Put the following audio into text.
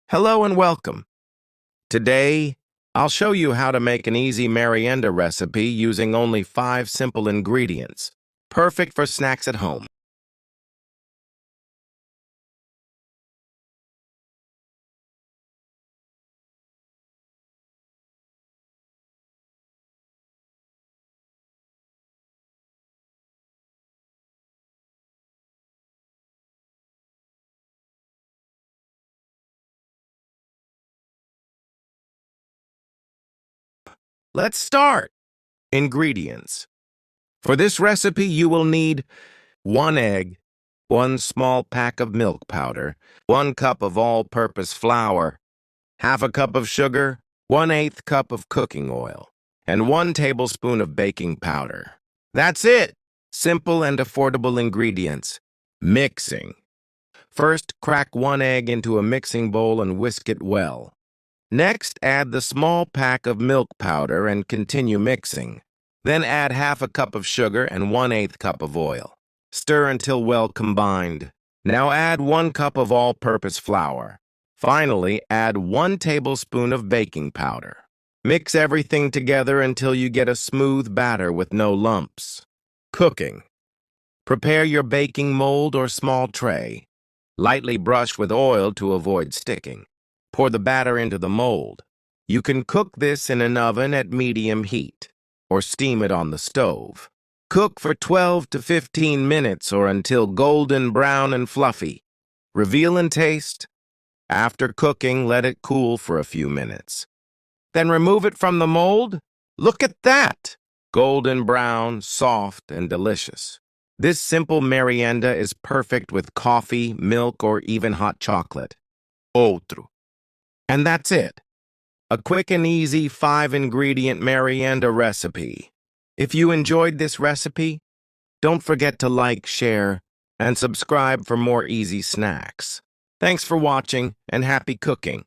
Hello and welcome. Today, I'll show you how to make an easy merienda recipe using only 5 simple ingredients, perfect for snacks at home. Let's start. Ingredients. For this recipe, you will need 1 egg, 1 small pack of milk powder, 1 cup of all-purpose flour, half a cup of sugar, 1/8 cup of cooking oil, and 1 tablespoon of baking powder. That's it! Simple and affordable ingredients. Mixing. First, crack 1 egg into a mixing bowl and whisk it well. Next, add the small pack of milk powder and continue mixing. Then add half a cup of sugar and 1/8 cup of oil. Stir until well combined. Now add 1 cup of all-purpose flour. Finally, add 1 tablespoon of baking powder. Mix everything together until you get a smooth batter with no lumps. Cooking. Prepare your baking mold or small tray. Lightly brush with oil to avoid sticking. Pour the batter into the mold. You can cook this in an oven at medium heat, or steam it on the stove. Cook for 12 to 15 minutes or until golden brown and fluffy. Reveal and taste. After cooking, let it cool for a few minutes. Then remove it from the mold. Look at that! Golden brown, soft, and delicious. This simple merienda is perfect with coffee, milk, or even hot chocolate. Outro. And that's it. A quick and easy 5-ingredient merienda recipe. If you enjoyed this recipe, don't forget to like, share, and subscribe for more easy snacks. Thanks for watching and happy cooking.